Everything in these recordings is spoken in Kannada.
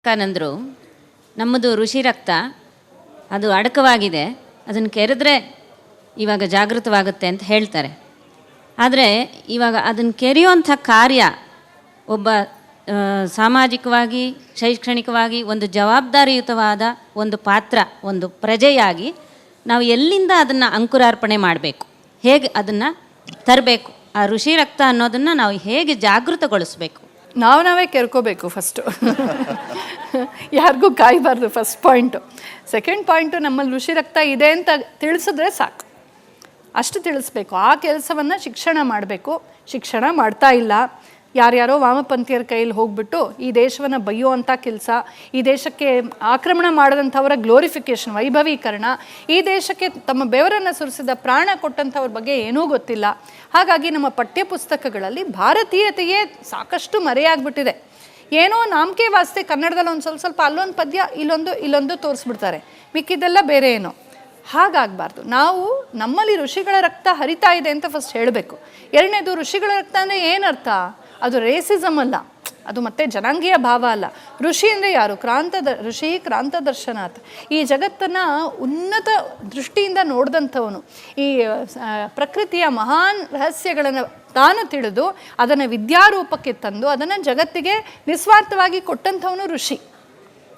ವಿವೇಕಾನಂದರು ನಮ್ಮದು ಋಷಿ ರಕ್ತ ಅದು ಅಡಕವಾಗಿದೆ, ಅದನ್ನು ಕೆರೆದ್ರೆ ಇವಾಗ ಜಾಗೃತವಾಗುತ್ತೆ ಅಂತ ಹೇಳ್ತಾರೆ. ಆದರೆ ಇವಾಗ ಅದನ್ನು ಕೆರೆಯುವಂಥ ಕಾರ್ಯ ಒಬ್ಬ ಸಾಮಾಜಿಕವಾಗಿ ಶೈಕ್ಷಣಿಕವಾಗಿ ಒಂದು ಜವಾಬ್ದಾರಿಯುತವಾದ ಒಂದು ಪಾತ್ರ, ಒಂದು ಪ್ರಜೆಯಾಗಿ ನಾವು ಎಲ್ಲಿಂದ ಅದನ್ನು ಅಂಕುರಾರ್ಪಣೆ ಮಾಡಬೇಕು, ಹೇಗೆ ಅದನ್ನು ತರಬೇಕು, ಆ ಋಷಿ ರಕ್ತ ಅನ್ನೋದನ್ನು ನಾವು ಹೇಗೆ ಜಾಗೃತಗೊಳಿಸ್ಬೇಕು? ನಾವೇ ಕೆರ್ಕೋಬೇಕು ಫಸ್ಟು. ಯಾರಿಗೂ ಕಾಯಬಾರ್ದು, ಫಸ್ಟ್ ಪಾಯಿಂಟು. ಸೆಕೆಂಡ್ ಪಾಯಿಂಟು, ನಮ್ಮಲ್ಲಿ ಋಷಿ ರಕ್ತ ಇದೆ ಅಂತ ತಿಳಿಸಿದ್ರೆ ಸಾಕು, ಅಷ್ಟು ತಿಳಿಸ್ಬೇಕು. ಆ ಕೆಲಸವನ್ನು ಶಿಕ್ಷಣ ಮಾಡಬೇಕು. ಶಿಕ್ಷಣ ಮಾಡ್ತಾ ಇಲ್ಲ. ಯಾರ್ಯಾರೋ ವಾಮಪಂಥೀಯರ ಕೈಯಲ್ಲಿ ಹೋಗ್ಬಿಟ್ಟು ಈ ದೇಶವನ್ನು ಬೈಯುವಂಥ ಕೆಲಸ, ಈ ದೇಶಕ್ಕೆ ಆಕ್ರಮಣ ಮಾಡಿದಂಥವರ ಗ್ಲೋರಿಫಿಕೇಷನ್, ವೈಭವೀಕರಣ, ಈ ದೇಶಕ್ಕೆ ತಮ್ಮ ಬೆವರನ್ನು ಸುರಿಸಿದ ಪ್ರಾಣ ಕೊಟ್ಟಂಥವ್ರ ಬಗ್ಗೆ ಏನೂ ಗೊತ್ತಿಲ್ಲ. ಹಾಗಾಗಿ ನಮ್ಮ ಪಠ್ಯಪುಸ್ತಕಗಳಲ್ಲಿ ಭಾರತೀಯತೆಯೇ ಸಾಕಷ್ಟು ಮರೆಯಾಗ್ಬಿಟ್ಟಿದೆ. ಏನೋ ನಾಮಕೆ ವಾಸ್ತೆ ಕನ್ನಡದಲ್ಲಿ ಒಂದು ಸ್ವಲ್ಪ ಅಲ್ಲೊಂದು ಪದ್ಯ ಇಲ್ಲೊಂದು ತೋರಿಸ್ಬಿಡ್ತಾರೆ, ಮಿಕ್ಕಿದ್ದೆಲ್ಲ ಬೇರೆ ಏನೋ. ಹಾಗಾಗಬಾರ್ದು. ನಾವು ನಮ್ಮಲ್ಲಿ ಋಷಿಗಳ ರಕ್ತ ಹರಿತಾ ಇದೆ ಅಂತ ಫಸ್ಟ್ ಹೇಳಬೇಕು. ಎರಡನೇದು, ಋಷಿಗಳ ರಕ್ತ ಅಂದರೆ ಏನರ್ಥ? ಅದು ರೇಸಿಸಮ್ ಅಲ್ಲ, ಅದು ಮತ್ತೆ ಜನಾಂಗೀಯ ಭಾವ ಅಲ್ಲ. ಋಷಿ ಅಂದರೆ ಯಾರು? ಋಷಿ ಕ್ರಾಂತದರ್ಶನಾಥ್. ಈ ಜಗತ್ತನ್ನು ಉನ್ನತ ದೃಷ್ಟಿಯಿಂದ ನೋಡಿದಂಥವನು, ಈ ಪ್ರಕೃತಿಯ ಮಹಾನ್ ರಹಸ್ಯಗಳನ್ನು ತಾನು ತಿಳಿದು ಅದನ್ನು ವಿದ್ಯಾರೂಪಕ್ಕೆ ತಂದು ಅದನ್ನು ಜಗತ್ತಿಗೆ ನಿಸ್ವಾರ್ಥವಾಗಿ ಕೊಟ್ಟಂಥವನು ಋಷಿ.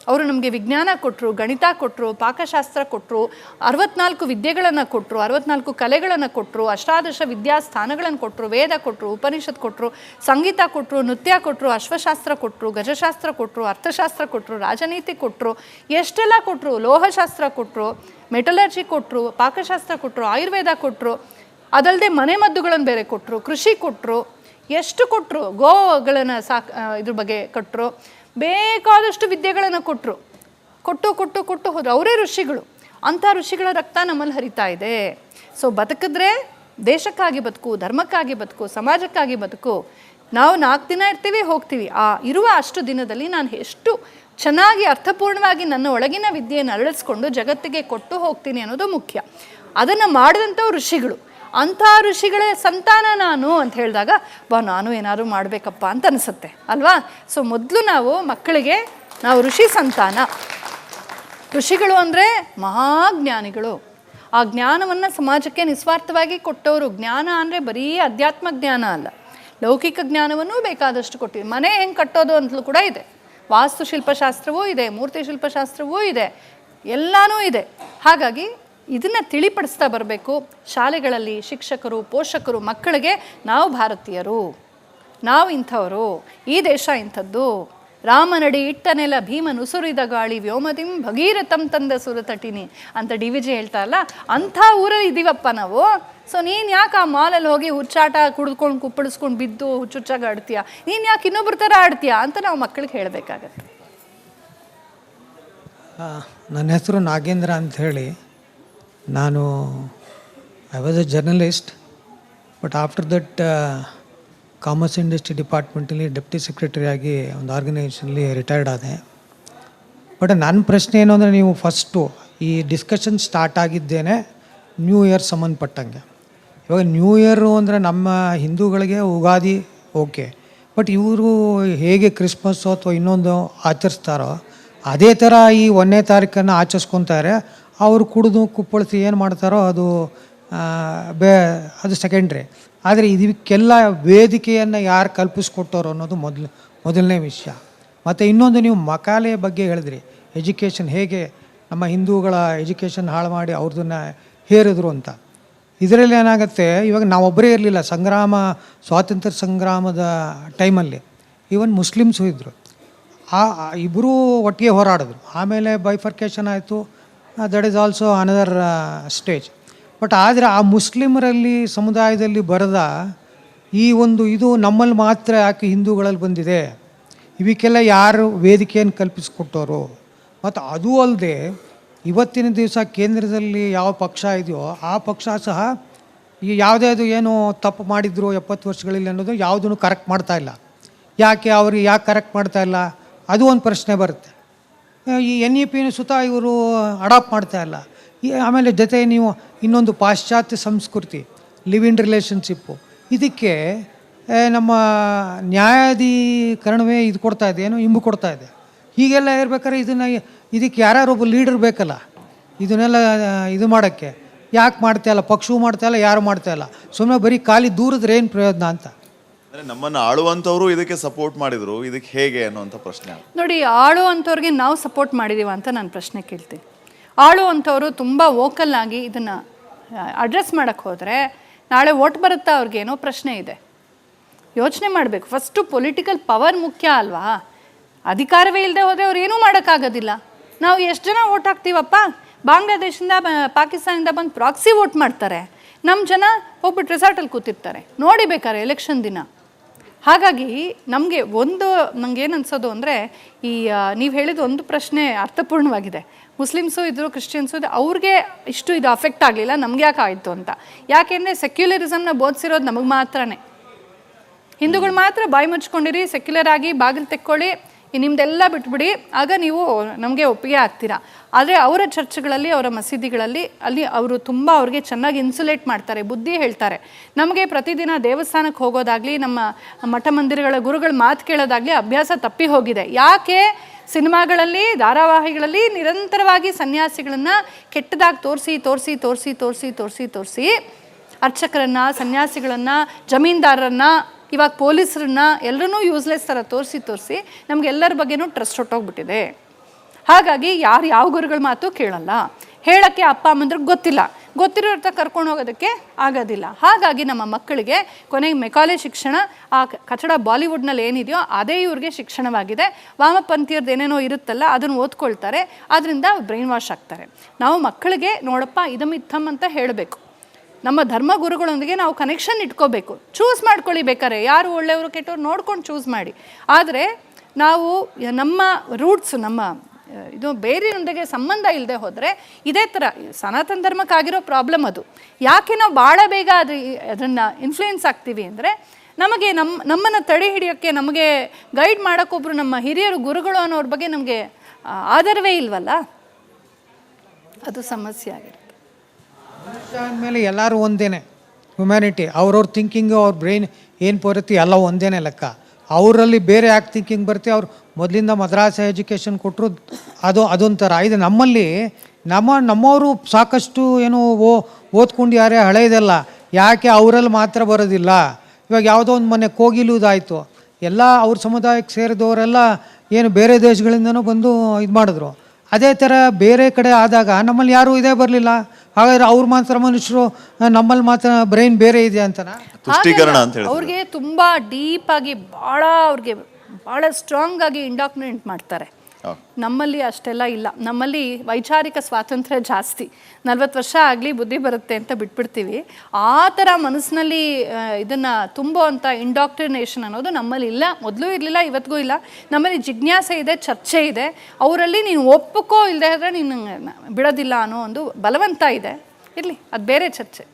ಅವರು ನಮಗೆ ವಿಜ್ಞಾನ ಕೊಟ್ಟರು, ಗಣಿತ ಕೊಟ್ಟರು, ಪಾಕಶಾಸ್ತ್ರ ಕೊಟ್ಟರು, 64 ವಿದ್ಯೆಗಳನ್ನು ಕೊಟ್ಟರು, 64 ಕಲೆಗಳನ್ನು ಕೊಟ್ಟರು, ಅಷ್ಟಾದಶ ವಿದ್ಯಾಸ್ಥಾನಗಳನ್ನು ಕೊಟ್ಟರು, ವೇದ ಕೊಟ್ಟರು, ಉಪನಿಷತ್ ಕೊಟ್ಟರು, ಸಂಗೀತ ಕೊಟ್ಟರು, ನೃತ್ಯ ಕೊಟ್ಟರು, ಅಶ್ವಶಾಸ್ತ್ರ ಕೊಟ್ಟರು, ಗಜಶಾಸ್ತ್ರ ಕೊಟ್ಟರು, ಅರ್ಥಶಾಸ್ತ್ರ ಕೊಟ್ಟರು, ರಾಜನೀತಿ ಕೊಟ್ಟರು, ಎಷ್ಟೆಲ್ಲ ಕೊಟ್ಟರು, ಲೋಹಶಾಸ್ತ್ರ ಕೊಟ್ಟರು, ಮೆಟಲರ್ಜಿ ಕೊಟ್ಟರು, ಪಾಕಶಾಸ್ತ್ರ ಕೊಟ್ಟರು, ಆಯುರ್ವೇದ ಕೊಟ್ಟರು, ಅದಲ್ಲದೆ ಮನೆ ಮದ್ದುಗಳನ್ನು ಬೇರೆ ಕೊಟ್ಟರು, ಕೃಷಿ ಕೊಟ್ಟರು, ಎಷ್ಟು ಕೊಟ್ಟರು, ಗೋಗಳನ್ನು ಇದ್ರ ಬಗ್ಗೆ ಕೊಟ್ಟರು, ಬೇಕಾದಷ್ಟು ವಿದ್ಯೆಗಳನ್ನು ಕೊಟ್ಟು ಹೋದ್ರು. ಅವರೇ ಋಷಿಗಳು. ಅಂಥ ಋಷಿಗಳ ರಕ್ತ ನಮ್ಮಲ್ಲಿ ಹರಿತಾ ಇದೆ. ಸೊ ಬದುಕಿದ್ರೆ ದೇಶಕ್ಕಾಗಿ ಬದುಕು, ಧರ್ಮಕ್ಕಾಗಿ ಬದುಕು, ಸಮಾಜಕ್ಕಾಗಿ ಬದುಕು. ನಾವು 4 ದಿನ ಇರ್ತೀವಿ, ಹೋಗ್ತೀವಿ. ಆ ಇರುವ ಅಷ್ಟು ದಿನದಲ್ಲಿ ನಾನು ಎಷ್ಟು ಚೆನ್ನಾಗಿ ಅರ್ಥಪೂರ್ಣವಾಗಿ ನನ್ನ ಒಳಗಿನ ವಿದ್ಯೆಯನ್ನು ಅರಳಿಸ್ಕೊಂಡು ಜಗತ್ತಿಗೆ ಕೊಟ್ಟು ಹೋಗ್ತೀನಿ ಅನ್ನೋದು ಮುಖ್ಯ. ಅದನ್ನು ಮಾಡಿದಂಥವು ಋಷಿಗಳು. ಅಂಥ ಋಷಿಗಳ ಸಂತಾನ ನಾನು ಅಂತ ಹೇಳಿದಾಗ ನಾನು ಏನಾದ್ರು ಮಾಡಬೇಕಪ್ಪ ಅಂತ ಅನಿಸುತ್ತೆ ಅಲ್ವಾ? ಸೊ ಮೊದಲು ನಾವು ಮಕ್ಕಳಿಗೆ ನಾವು ಋಷಿ ಸಂತಾನ. ಋಷಿಗಳು ಅಂದರೆ ಮಹಾಜ್ಞಾನಿಗಳು. ಆ ಜ್ಞಾನವನ್ನು ಸಮಾಜಕ್ಕೆ ನಿಸ್ವಾರ್ಥವಾಗಿ ಕೊಟ್ಟವರು. ಜ್ಞಾನ ಅಂದರೆ ಬರೀ ಅಧ್ಯಾತ್ಮ ಜ್ಞಾನ ಅಲ್ಲ, ಲೌಕಿಕ ಜ್ಞಾನವನ್ನೂ ಬೇಕಾದಷ್ಟು ಕೊಟ್ಟಿದೆ. ಮನೆ ಹೆಂಗೆ ಕಟ್ಟೋದು ಅಂತಲೂ ಕೂಡ ಇದೆ. ವಾಸ್ತುಶಿಲ್ಪಶಾಸ್ತ್ರವೂ ಇದೆ, ಮೂರ್ತಿ ಶಿಲ್ಪಶಾಸ್ತ್ರವೂ ಇದೆ, ಎಲ್ಲನೂ ಇದೆ. ಹಾಗಾಗಿ ಇದನ್ನು ತಿಳಿಪಡಿಸ್ತಾ ಬರಬೇಕು. ಶಾಲೆಗಳಲ್ಲಿ ಶಿಕ್ಷಕರು, ಪೋಷಕರು ಮಕ್ಕಳಿಗೆ ನಾವು ಭಾರತೀಯರು, ನಾವು ಇಂಥವರು, ಈ ದೇಶ ಇಂಥದ್ದು, ರಾಮನಡಿ ಇಟ್ಟನೆಲ್ಲ ಭೀಮನುಸುರಿದ ಗಾಳಿ ವ್ಯೋಮದಿಂ ಭಗೀರಥಂ ತಂದ ಸುರತಟಿನಿ ಅಂತ DVG ಹೇಳ್ತಾರಲ್ಲ, ಅಂಥ ಊರಲ್ಲಿ ಇದ್ದೀವಪ್ಪ ನಾವು. ಸೊ ನೀನು ಯಾಕೆ ಆ ಮಾಲಲ್ಲಿ ಹೋಗಿ ಹುಚ್ಚಾಟ ಕುಡಿದ್ಕೊಂಡು ಕುಪ್ಪಳಿಸ್ಕೊಂಡು ಬಿದ್ದು ಹುಚ್ಚುಚ್ಚಾಗಿ ಆಡ್ತೀಯ, ನೀನು ಯಾಕೆ ಇನ್ನೊಬ್ಬರ ಥರ ಆಡ್ತೀಯಾ ಅಂತ ನಾವು ಮಕ್ಕಳಿಗೆ ಹೇಳಬೇಕಾಗತ್ತೆ. ನನ್ನ ಹೆಸರು ನಾಗೇಂದ್ರ ಅಂತ ಹೇಳಿ. ನಾನು I was a journalist, but after that commerce industry ಡಿಪಾರ್ಟ್ಮೆಂಟಲ್ಲಿ ಡೆಪ್ಟಿ ಸೆಕ್ರೆಟರಿ ಆಗಿ ಒಂದು ಆರ್ಗನೈಸೇಷನಲ್ಲಿ ರಿಟೈರ್ಡ್ ಆದೆ. ಬಟ್ ನನ್ನ ಪ್ರಶ್ನೆ ಏನು ಅಂದರೆ, ನೀವು ಫಸ್ಟು ಈ ಡಿಸ್ಕಷನ್ ಸ್ಟಾರ್ಟ್ ಆಗಿದ್ದೇನೆ ನ್ಯೂ ಇಯರ್ ಸಂಬಂಧಪಟ್ಟಂಗೆ. ಇವಾಗ ನ್ಯೂ ಇಯರು ಅಂದರೆ ನಮ್ಮ ಹಿಂದೂಗಳಿಗೆ ಉಗಾದಿ ಓಕೆ, ಬಟ್ ಇವರು ಹೇಗೆ ಕ್ರಿಸ್ಮಸ್ಸು ಅಥವಾ ಇನ್ನೊಂದು ಆಚರಿಸ್ತಾರೋ ಅದೇ ಥರ ಈ 1ನೇ ತಾರೀಕನ್ನು ಆಚರಿಸ್ಕೊತಾರೆ. ಅವರು ಕುಡಿದು ಕುಪ್ಪಳಿಸಿ ಏನು ಮಾಡ್ತಾರೋ ಅದು ಅದು ಸೆಕೆಂಡ್ರಿ. ಆದರೆ ಇದಕ್ಕೆಲ್ಲ ವೇದಿಕೆಯನ್ನು ಯಾರು ಕಲ್ಪಿಸ್ಕೊಟ್ಟೋರು ಅನ್ನೋದು ಮೊದಲನೇ ವಿಷಯ. ಮತ್ತು ಇನ್ನೊಂದು, ನೀವು ಮಕಾಲೆಯ ಬಗ್ಗೆ ಹೇಳಿದ್ರಿ, ಎಜುಕೇಷನ್ ಹೇಗೆ ನಮ್ಮ ಹಿಂದೂಗಳ ಎಜುಕೇಷನ್ ಹಾಳು ಮಾಡಿ ಅವ್ರದನ್ನು ಹೇರಿದ್ರು ಅಂತ. ಇದರಲ್ಲಿ ಏನಾಗುತ್ತೆ, ಇವಾಗ ನಾವೊಬ್ಬರೇ ಇರಲಿಲ್ಲ ಸ್ವಾತಂತ್ರ್ಯ ಸಂಗ್ರಾಮದ ಟೈಮಲ್ಲಿ. ಈವನ್ ಮುಸ್ಲಿಮ್ಸು ಇದ್ದರು, ಇಬ್ಬರೂ ಒಟ್ಟಿಗೆ ಹೋರಾಡಿದ್ರು. ಆಮೇಲೆ ಬೈಫರ್ಕೇಷನ್ ಆಯಿತು, that is also another stage. But ಆದರೆ ಆ ಮುಸ್ಲಿಮರಲ್ಲಿ ಸಮುದಾಯದಲ್ಲಿ ಬರದ ಈ ಒಂದು ಇದು ನಮ್ಮಲ್ಲಿ ಮಾತ್ರ ಯಾಕೆ ಹಿಂದೂಗಳಲ್ಲಿ ಬಂದಿದೆ, ಇವಕ್ಕೆಲ್ಲ ಯಾರು ವೇದಿಕೆಯನ್ನು ಕಲ್ಪಿಸಿಕೊಟ್ಟವರು. ಮತ್ತು ಅದೂ ಅಲ್ಲದೆ ಇವತ್ತಿನ ದಿವಸ ಕೇಂದ್ರದಲ್ಲಿ ಯಾವ ಪಕ್ಷ ಇದೆಯೋ ಆ ಪಕ್ಷ ಸಹ ಈ ಯಾವುದ್ಯಾವುದು ಏನು ತಪ್ಪು ಮಾಡಿದ್ರು 70 ವರ್ಷಗಳಲ್ಲಿ ಅನ್ನೋದು ಯಾವುದನ್ನು ಕರೆಕ್ಟ್ ಮಾಡ್ತಾ ಇಲ್ಲ. ಯಾಕೆ ಕರೆಕ್ಟ್ ಮಾಡ್ತಾ ಇಲ್ಲ, ಅದು ಒಂದು ಪ್ರಶ್ನೆ ಬರುತ್ತೆ. ಈ NEP ಸುತ ಇವರು ಅಡಾಪ್ಟ್ ಮಾಡ್ತಾ ಇಲ್ಲ. ಆಮೇಲೆ ಜೊತೆ ನೀವು ಇನ್ನೊಂದು ಪಾಶ್ಚಾತ್ಯ ಸಂಸ್ಕೃತಿ, ಲಿವ್ ಇನ್ ರಿಲೇಷನ್ಶಿಪ್ಪು, ಇದಕ್ಕೆ ನಮ್ಮ ನ್ಯಾಯಾಧೀಕರಣವೇ ಇದು ಕೊಡ್ತಾ ಇದೆ, ಏನು ಇಂಬು ಕೊಡ್ತಾ ಇದೆ. ಹೀಗೆಲ್ಲ ಇರ್ಬೇಕಾದ್ರೆ ಇದಕ್ಕೆ ಯಾರ್ಯಾರೊಬ್ಬ ಲೀಡರ್ ಬೇಕಲ್ಲ, ಇದನ್ನೆಲ್ಲ ಇದು ಮಾಡೋಕ್ಕೆ. ಯಾಕೆ ಮಾಡ್ತಾಯಿಲ್ಲ, ಪಕ್ಷವೂ ಮಾಡ್ತಾಯಿಲ್ಲ, ಯಾರು ಮಾಡ್ತಾಯಿಲ್ಲ, ಸುಮ್ಮನೆ ಬರೀ ಖಾಲಿ ದೂರದ್ರೆ ಏನು ಪ್ರಯೋಜನ ಅಂತ. ಅಂದರೆ ನಮ್ಮನ್ನು ಆಳುವಂಥವ್ರು ಇದಕ್ಕೆ ಸಪೋರ್ಟ್ ಮಾಡಿದರು, ಇದಕ್ಕೆ ಹೇಗೆ ಅನ್ನುವಂಥ ಪ್ರಶ್ನೆ. ನೋಡಿ, ಆಳುವಂಥವ್ರಿಗೆ ನಾವು ಸಪೋರ್ಟ್ ಮಾಡಿದ್ದೀವ ಅಂತ ನಾನು ಪ್ರಶ್ನೆ ಕೇಳ್ತೀನಿ. ಆಳುವಂಥವ್ರು ತುಂಬ ವೋಕಲ್ ಆಗಿ ಇದನ್ನು ಅಡ್ರೆಸ್ ಮಾಡೋಕ್ಕೆ ಹೋದರೆ ನಾಳೆ ಓಟ್ ಬರುತ್ತಾ ಅವ್ರಿಗೇನೋ ಪ್ರಶ್ನೆ ಇದೆ. ಯೋಚನೆ ಮಾಡಬೇಕು. ಫಸ್ಟು ಪೊಲಿಟಿಕಲ್ ಪವರ್ ಮುಖ್ಯ ಅಲ್ವಾ? ಅಧಿಕಾರವೇ ಇಲ್ಲದೆ ಹೋದರೆ ಅವ್ರು ಏನೂ ಮಾಡೋಕ್ಕಾಗೋದಿಲ್ಲ. ನಾವು ಎಷ್ಟು ಜನ ಓಟ್ ಹಾಕ್ತೀವಪ್ಪ, ಬಾಂಗ್ಲಾದೇಶದಿಂದ ಪಾಕಿಸ್ತಾನದಿಂದ ಬಂದು ಪ್ರಾಕ್ಸಿ ವೋಟ್ ಮಾಡ್ತಾರೆ, ನಮ್ಮ ಜನ ಹೋಗ್ಬಿಟ್ಟು ರೆಸಾರ್ಟಲ್ಲಿ ಕೂತಿರ್ತಾರೆ, ನೋಡಿ ಬೇಕಾರೆ ಎಲೆಕ್ಷನ್ ದಿನ. ಹಾಗಾಗಿ ನನಗೇನು ಅನ್ಸೋದು ಅಂದರೆ, ನೀವು ಹೇಳಿದ ಒಂದು ಪ್ರಶ್ನೆ ಅರ್ಥಪೂರ್ಣವಾಗಿದೆ. ಮುಸ್ಲಿಮ್ಸು ಇದ್ದರು, ಕ್ರಿಶ್ಚಿಯನ್ಸು ಇದ್ದರು, ಅವ್ರಿಗೆ ಇಷ್ಟು ಇದು ಅಫೆಕ್ಟ್ ಆಗಲಿಲ್ಲ, ನಮ್ಗೆ ಯಾಕೆ ಆಯಿತು ಅಂತ. ಯಾಕೆಂದರೆ ಸೆಕ್ಯುಲರಿಸಮ್ನ ಬೋಧಿಸಿರೋದು ನಮಗೆ ಮಾತ್ರನೇ. ಹಿಂದೂಗಳು ಮಾತ್ರ ಬಾಯಿ ಮುಚ್ಕೊಂಡಿರಿ, ಸೆಕ್ಯುಲರ್ ಆಗಿ ಬಾಗಿಲು ತೆಕ್ಕೊಳ್ಳಿ, ನಿಮ್ಮದೆಲ್ಲ ಬಿಟ್ಬಿಡಿ, ಆಗ ನೀವು ನಮಗೆ ಒಪ್ಪಿಗೆ ಆಗ್ತೀರಾ. ಆದರೆ ಅವರ ಚರ್ಚ್ಗಳಲ್ಲಿ, ಅವರ ಮಸೀದಿಗಳಲ್ಲಿ ಅಲ್ಲಿ ಅವರು ತುಂಬ ಅವ್ರಿಗೆ ಚೆನ್ನಾಗಿ ಇನ್ಸುಲೇಟ್ ಮಾಡ್ತಾರೆ, ಬುದ್ಧಿ ಹೇಳ್ತಾರೆ. ನಮಗೆ ಪ್ರತಿದಿನ ದೇವಸ್ಥಾನಕ್ಕೆ ಹೋಗೋದಾಗಲಿ, ನಮ್ಮ ಮಠ ಮಂದಿರಗಳ ಗುರುಗಳ ಮಾತು ಕೇಳೋದಾಗಲಿ ಅಭ್ಯಾಸ ತಪ್ಪಿ ಹೋಗಿದೆ. ಯಾಕೆ? ಸಿನಿಮಾಗಳಲ್ಲಿ, ಧಾರಾವಾಹಿಗಳಲ್ಲಿ ನಿರಂತರವಾಗಿ ಸನ್ಯಾಸಿಗಳನ್ನು ಕೆಟ್ಟದಾಗಿ ತೋರಿಸಿ ಅರ್ಚಕರನ್ನು, ಸನ್ಯಾಸಿಗಳನ್ನು, ಜಮೀನ್ದಾರರನ್ನು, ಇವಾಗ ಪೊಲೀಸರನ್ನ ಎಲ್ಲರೂ ಯೂಸ್ಲೆಸ್ ಥರ ತೋರಿಸಿ ನಮಗೆಲ್ಲರ ಬಗ್ಗೆನೂ ಟ್ರಸ್ಟ್ ಹೊಟ್ಟೋಗ್ಬಿಟ್ಟಿದೆ. ಹಾಗಾಗಿ ಯಾರು ಯಾವ ಗುರುಗಳ ಮಾತು ಕೇಳಲ್ಲ, ಹೇಳೋಕ್ಕೆ ಅಪ್ಪ ಅಮ್ಮಂದ್ರಿಗೆ ಗೊತ್ತಿರೋ ಅರ್ಥ ಕರ್ಕೊಂಡು ಹೋಗೋದಕ್ಕೆ ಆಗೋದಿಲ್ಲ. ಹಾಗಾಗಿ ನಮ್ಮ ಮಕ್ಕಳಿಗೆ ಕೊನೆಗೆ ಮೆಕಾಲೆ ಶಿಕ್ಷಣ, ಆ ಕಚಡ ಬಾಲಿವುಡ್ನಲ್ಲಿ ಏನಿದೆಯೋ ಅದೇ ಇವ್ರಿಗೆ ಶಿಕ್ಷಣವಾಗಿದೆ. ವಾಮಪಂಥೀಯರ್ದು ಏನೇನೋ ಇರುತ್ತಲ್ಲ ಅದನ್ನು ಓದ್ಕೊಳ್ತಾರೆ, ಅದರಿಂದ ಬ್ರೈನ್ ವಾಶ್ ಆಗ್ತಾರೆ. ನಾವು ಮಕ್ಕಳಿಗೆ ನೋಡಪ್ಪ ಇದಮಿತ್ತಮ್ ಅಂತ ಹೇಳಬೇಕು. ನಮ್ಮ ಧರ್ಮಗುರುಗಳೊಂದಿಗೆ ನಾವು ಕನೆಕ್ಷನ್ ಇಟ್ಕೋಬೇಕು. ಚೂಸ್ ಮಾಡ್ಕೊಳ್ಳಿ, ಬೇಕಾರೆ ಯಾರು ಒಳ್ಳೆಯವರು ಕೆಟ್ಟವ್ರು ನೋಡ್ಕೊಂಡು ಚೂಸ್ ಮಾಡಿ. ಆದರೆ ನಾವು ನಮ್ಮ ರೂಟ್ಸು, ನಮ್ಮ ಇದು ಬೇರೆಯೊಂದಿಗೆ ಸಂಬಂಧ ಇಲ್ಲದೆ ಹೋದರೆ ಇದೇ ಥರ ಸನಾತನ ಧರ್ಮಕ್ಕಾಗಿರೋ ಪ್ರಾಬ್ಲಮ್ ಅದು. ಯಾಕೆ ನಾವು ಭಾಳ ಬೇಗ ಅದನ್ನು ಇನ್ಫ್ಲೂಯೆನ್ಸ್ ಆಗ್ತೀವಿ ಅಂದರೆ, ನಮಗೆ ನಮ್ಮನ್ನು ತಡೆ ಹಿಡಿಯೋಕ್ಕೆ, ನಮಗೆ ಗೈಡ್ ಮಾಡೋಕ್ಕೊಬ್ರು ನಮ್ಮ ಹಿರಿಯರು ಗುರುಗಳು ಅನ್ನೋರ ಬಗ್ಗೆ ನಮಗೆ ಆಧಾರವೇ ಇಲ್ವಲ್ಲ, ಅದು ಸಮಸ್ಯೆ ಆಗಿರುತ್ತೆ. ಅಂದಮೇಲೆ ಎಲ್ಲರೂ ಒಂದೇನೆ, ಹ್ಯುಮ್ಯಾನಿಟಿ, ಅವ್ರವ್ರ ಥಿಂಕಿಂಗು, ಅವ್ರ ಬ್ರೈನ್ ಏನು ಬರುತ್ತೆ ಎಲ್ಲ ಒಂದೇನೆ ಲೆಕ್ಕ. ಅವರಲ್ಲಿ ಬೇರೆ ಯಾಕೆ ಥಿಂಕಿಂಗ್ ಬರುತ್ತೆ? ಅವ್ರು ಮೊದಲಿಂದ ಮದ್ರಾಸ ಎಜುಕೇಷನ್ ಕೊಟ್ಟರು, ಅದೊಂಥರ. ಇದು ನಮ್ಮಲ್ಲಿ ನಮ್ಮವರು ಸಾಕಷ್ಟು ಏನು ಓದ್ಕೊಂಡು ಹಳೆಯದೆಲ್ಲ, ಯಾಕೆ ಅವರಲ್ಲಿ ಮಾತ್ರ ಬರೋದಿಲ್ಲ? ಇವಾಗ ಯಾವುದೋ ಒಂದು ಮನೆ ಕೋಗಿಲುದಾಯಿತು, ಎಲ್ಲ ಅವ್ರ ಸಮುದಾಯಕ್ಕೆ ಸೇರಿದವರೆಲ್ಲ ಏನು ಬೇರೆ ದೇಶಗಳಿಂದನೂ ಬಂದು ಇದು ಮಾಡಿದ್ರು. ಅದೇ ಥರ ಬೇರೆ ಕಡೆ ಆದಾಗ ನಮ್ಮಲ್ಲಿ ಯಾರೂ ಇದೇ ಬರಲಿಲ್ಲ. ಹಾಗಾದ್ರೆ ಅವ್ರು ಮಾತ್ರ ಮನುಷ್ಯರು, ನಮ್ಮಲ್ಲಿ ಮಾತ್ರ ಬ್ರೈನ್ ಬೇರೆ ಇದೆ ಅಂತನಾ? ತುಷ್ಟೀಕರಣ ಅಂತ ಹೇಳಿ ಅವ್ರಿಗೆ ತುಂಬ ಡೀಪಾಗಿ ಅವ್ರಿಗೆ ಭಾಳ ಸ್ಟ್ರಾಂಗ್ ಆಗಿ ಇಂಡಾಕ್ಟ್ರಿನೇಟ್ ಮಾಡ್ತಾರೆ. ನಮ್ಮಲ್ಲಿ ಅಷ್ಟೆಲ್ಲ ಇಲ್ಲ. ನಮ್ಮಲ್ಲಿ ವೈಚಾರಿಕ ಸ್ವಾತಂತ್ರ್ಯ ಜಾಸ್ತಿ. 40 ವರ್ಷ ಆಗಲಿ ಬುದ್ಧಿ ಬರುತ್ತೆ ಅಂತ ಬಿಟ್ಬಿಡ್ತೀವಿ. ಆ ಥರ ಮನಸ್ಸಿನಲ್ಲಿ ಇದನ್ನು ತುಂಬುವಂಥ ಇಂಡಾಕ್ಟ್ರಿನೇಷನ್ ಅನ್ನೋದು ನಮ್ಮಲ್ಲಿ ಇಲ್ಲ. ಮೊದಲು ಇರಲಿಲ್ಲ, ಇವತ್ತಿಗೂ ಇಲ್ಲ. ನಮ್ಮಲ್ಲಿ ಜಿಜ್ಞಾಸೆ ಇದೆ, ಚರ್ಚೆ ಇದೆ. ಅವರಲ್ಲಿ ನೀನು ಒಪ್ಪುಕೋ, ಇಲ್ಲದೆ ಆದರೆ ನೀನು ಬಿಡೋದಿಲ್ಲ ಅನ್ನೋ ಒಂದು ಬಲವಂತ ಇದೆ. ಇರಲಿ, ಅದು ಬೇರೆ ಚರ್ಚೆ.